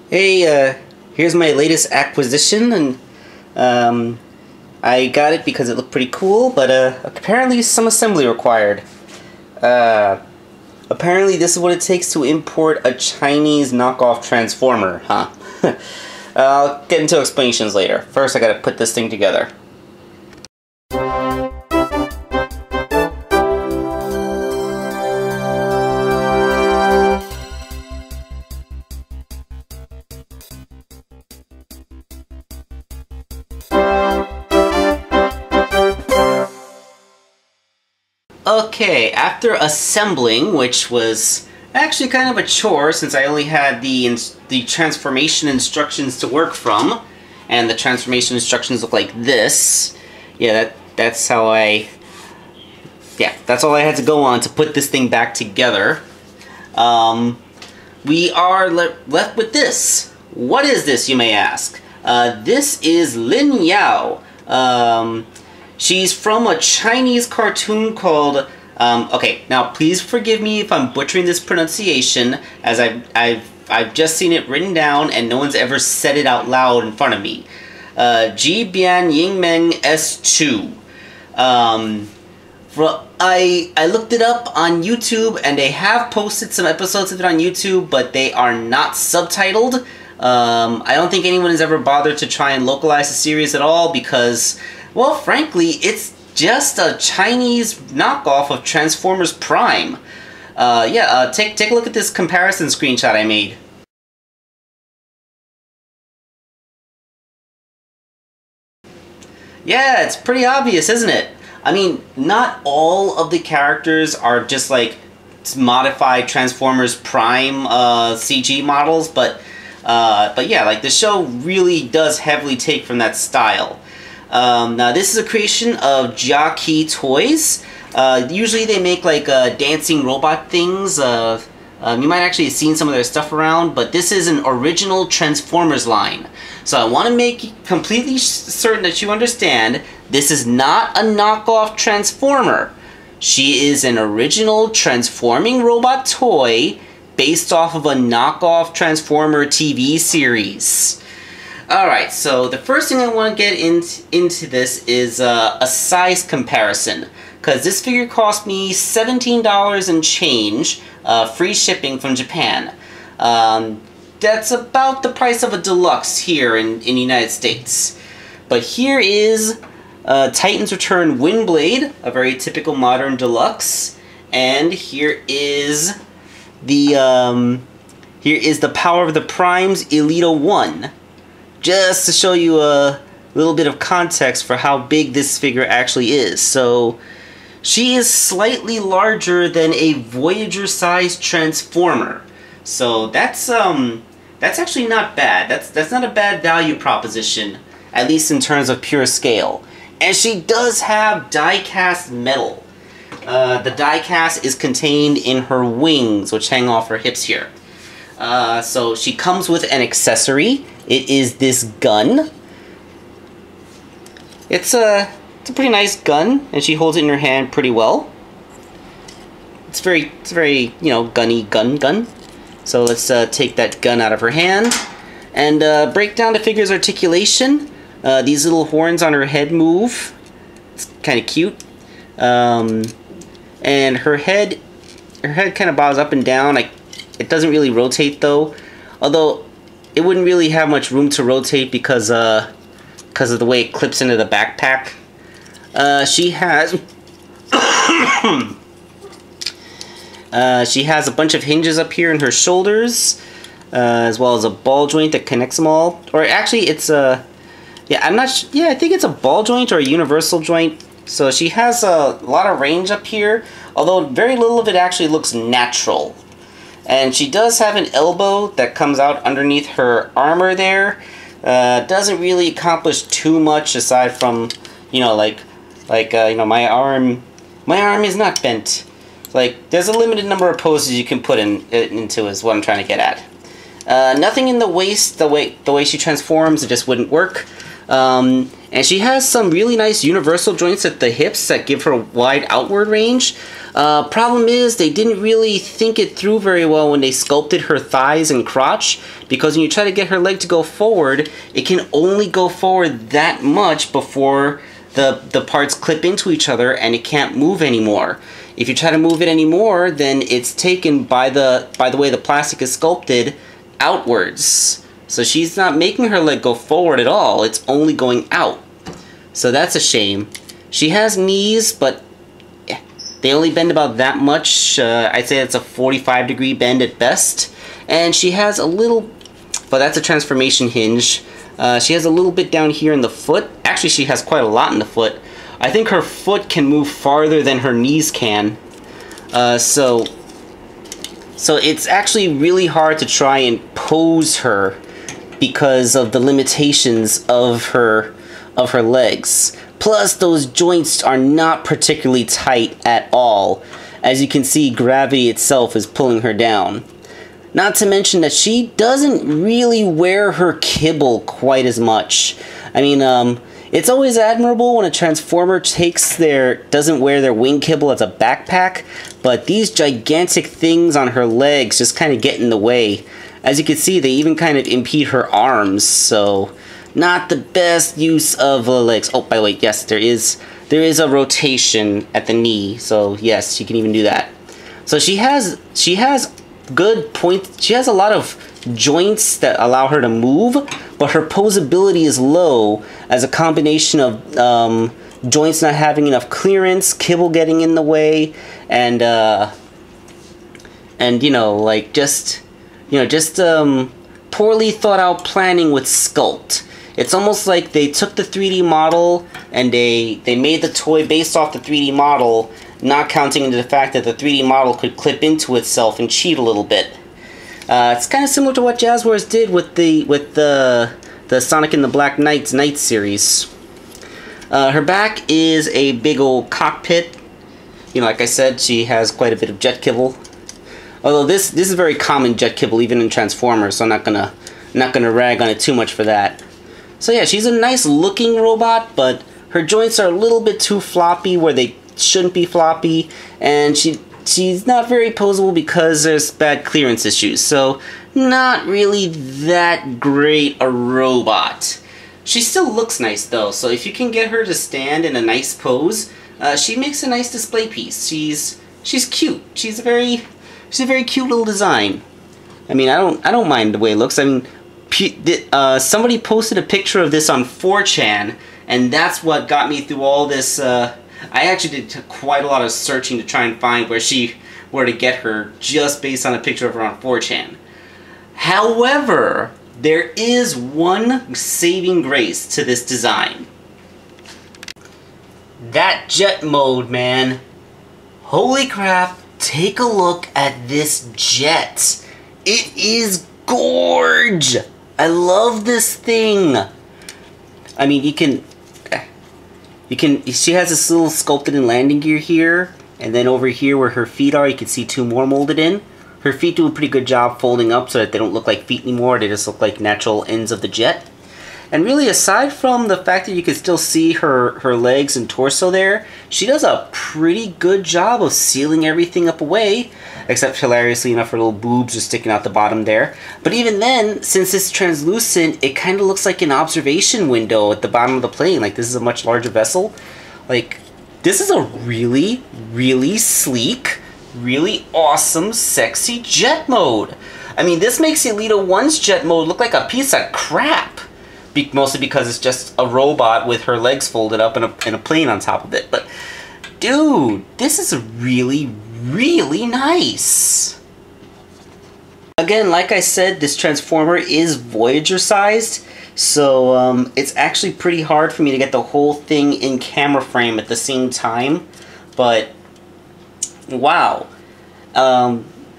Hey, here's my latest acquisition, and I got it because it looked pretty cool, but apparently some assembly required. Apparently this is what it takes to import a Chinese knockoff transformer, huh? I'll get into explanations later. First I gotta put this thing together. Okay, after assembling, which was actually kind of a chore since I only had the transformation instructions to work from, and the transformation instructions look like this. Yeah, that's all I had to go on to put this thing back together. We are left with this. What is this, you may ask? This is Lin Yao. She's from a Chinese cartoon called, okay, now please forgive me if I'm butchering this pronunciation, as I've just seen it written down and no one's ever said it out loud in front of me. Ji Bian Yingmeng S2. I looked it up on YouTube, and they have posted some episodes of it on YouTube, but they are not subtitled. I don't think anyone has ever bothered to try and localize the series at all because, well, frankly, it's just a Chinese knockoff of Transformers Prime. Take a look at this comparison screenshot I made. Yeah, it's pretty obvious, isn't it? I mean, not all of the characters are just like modified Transformers Prime CG models, but yeah, like the show really does heavily take from that style. Now this is a creation of Jia Qi Toys. Usually they make like dancing robot things. You might actually have seen some of their stuff around, but this is an original Transformers line. So I want to make completely certain that you understand this is not a knockoff Transformer. She is an original transforming robot toy based off of a knockoff Transformer TV series. Alright, so the first thing I want to get into this is a size comparison, because this figure cost me $17 and change, free shipping from Japan. That's about the price of a deluxe here in the United States. But here is Titan's Return Windblade, a very typical modern deluxe, and here is the Power of the Primes Elita 1. Just to show you a little bit of context for how big this figure actually is. So, she is slightly larger than a Voyager-sized Transformer. So that's actually not bad. That's not a bad value proposition, at least in terms of pure scale. And she does have die-cast metal. The die-cast is contained in her wings, which hang off her hips here. So she comes with an accessory. It is this gun. It's a pretty nice gun, and she holds it in her hand pretty well. It's very, you know, gunny gun. So let's take that gun out of her hand and break down the figure's articulation. These little horns on her head move. It's kind of cute. And her head kind of bobs up and down. It doesn't really rotate though, although it wouldn't really have much room to rotate because of the way it clips into the backpack. She has a bunch of hinges up here in her shoulders, as well as a ball joint that connects them all. Or actually, it's a I think it's a ball joint or a universal joint. So she has a lot of range up here, although very little of it actually looks natural. And she does have an elbow that comes out underneath her armor there. Doesn't really accomplish too much aside from, you know, you know, my arm is not bent. Like, there's a limited number of poses you can put into is what I'm trying to get at. Nothing in the waist, the way she transforms, it just wouldn't work. And she has some really nice universal joints at the hips that give her wide outward range. Problem is, they didn't really think it through very well when they sculpted her thighs and crotch, because when you try to get her leg to go forward, it can only go forward that much before the parts clip into each other and it can't move anymore. If you try to move it anymore, then it's taken by the way the plastic is sculpted outwards. So she's not making her leg go forward at all, it's only going out. So that's a shame. She has knees, but they only bend about that much. I'd say it's a 45-degree bend at best. And she has a little, but that's a transformation hinge. She has a little bit down here in the foot. Actually, she has quite a lot in the foot. I think her foot can move farther than her knees can. So it's actually really hard to try and pose her because of the limitations of her legs. Plus, those joints are not particularly tight at all. As you can see, gravity itself is pulling her down. Not to mention that she doesn't really wear her kibble quite as much. I mean, it's always admirable when a Transformer doesn't wear their wing kibble as a backpack, but these gigantic things on her legs just kind of get in the way. As you can see, they even kind of impede her arms, so not the best use of the legs. Oh, by the way, yes, there is a rotation at the knee, so yes, she can even do that. So she has good points. She has a lot of joints that allow her to move, but her posability is low as a combination of joints not having enough clearance, kibble getting in the way, and poorly thought out planning with sculpt. It's almost like they took the 3D model and they made the toy based off the 3D model, not counting into the fact that the 3D model could clip into itself and cheat a little bit. It's kind of similar to what Jazzwares did with the Sonic and the Black Knights Night series. Her back is a big old cockpit. You know, like I said, she has quite a bit of jet kibble. Although this is very common jet kibble even in Transformers, so I'm not gonna rag on it too much for that. So yeah, she's a nice looking robot, but her joints are a little bit too floppy where they shouldn't be floppy, and she's not very posable because there's bad clearance issues, so not really that great a robot. She still looks nice though, so if you can get her to stand in a nice pose, she makes a nice display piece. She's cute. She's a very cute little design. I mean, I don't mind the way it looks. I mean, somebody posted a picture of this on 4chan, and that's what got me through all this. I actually did quite a lot of searching to try and find where to get her just based on a picture of her on 4chan. However, there is one saving grace to this design. That jet mode, man. Holy crap, take a look at this jet. It is gorge. I love this thing. I mean, she has this little sculpted in landing gear here, and then over here where her feet are, you can see two more molded in. Her feet do a pretty good job folding up so that they don't look like feet anymore, they just look like natural ends of the jet. And really, aside from the fact that you can still see her legs and torso there, she does a pretty good job of sealing everything up away, except hilariously enough her little boobs are sticking out the bottom there. But even then, since it's translucent, it kind of looks like an observation window at the bottom of the plane. Like, this is a much larger vessel. Like, this is a really, really sleek, really awesome, sexy jet mode. I mean, this makes Elita 1's jet mode look like a piece of crap. Mostly because it's just a robot with her legs folded up and a plane on top of it. But, dude, this is really, really nice. Again, like I said, this Transformer is Voyager sized, so it's actually pretty hard for me to get the whole thing in camera frame at the same time. But, wow.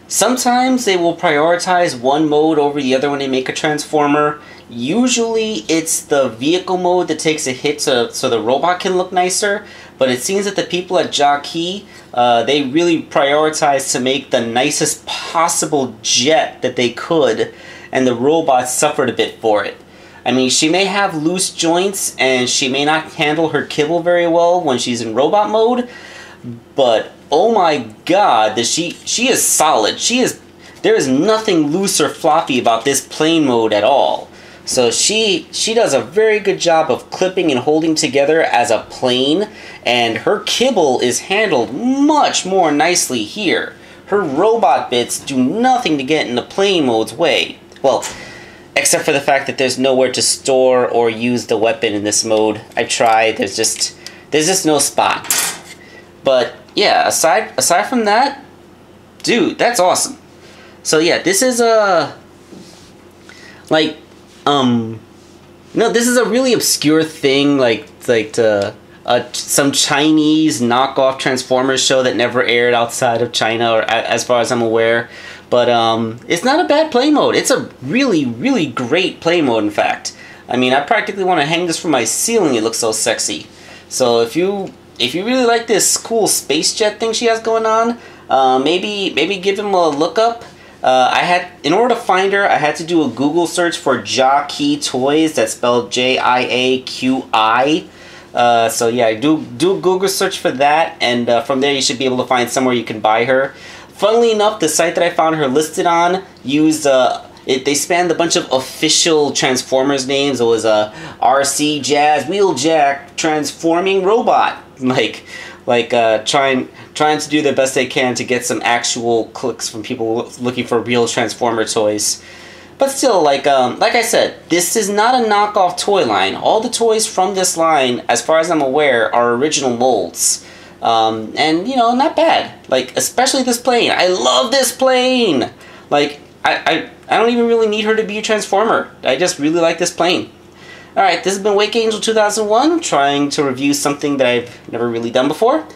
Sometimes they will prioritize one mode over the other when they make a Transformer. Usually it's the vehicle mode that takes a hit so the robot can look nicer, but it seems that the people at Jia Qi, they really prioritized to make the nicest possible jet that they could, and the robot suffered a bit for it. I mean, she may have loose joints and she may not handle her kibble very well when she's in robot mode, but oh my god, she is solid. There is nothing loose or floppy about this plane mode at all. So she does a very good job of clipping and holding together as a plane, and her kibble is handled much more nicely here. Her robot bits do nothing to get in the plane mode's way. Well, except for the fact that there's nowhere to store or use the weapon in this mode. I tried, there's just no spot. But yeah, aside from that, dude, that's awesome. So yeah, this is this is a really obscure thing, some Chinese knockoff Transformers show that never aired outside of China, or as far as I'm aware. But it's not a bad play mode. It's a really, really great play mode, in fact. I mean, I practically want to hang this from my ceiling. It looks so sexy. So if you really like this cool space jet thing she has going on, maybe give him a look up. In order to find her, I had to do a Google search for Jia Qi toys. That's spelled Jiaqi. So yeah, do a Google search for that, and from there you should be able to find somewhere you can buy her. Funnily enough, the site that I found her listed on used they spanned a bunch of official Transformers names. It was a RC Jazz Wheeljack Transforming Robot, trying to do the best they can to get some actual clicks from people looking for real Transformer toys. But still, like I said, this is not a knockoff toy line. All the toys from this line, as far as I'm aware, are original molds. And, you know, not bad. Like, especially this plane. I love this plane! Like, I don't even really need her to be a Transformer. I just really like this plane. Alright, this has been Wake Angel 2001, trying to review something that I've never really done before.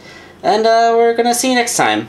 And we're gonna see you next time.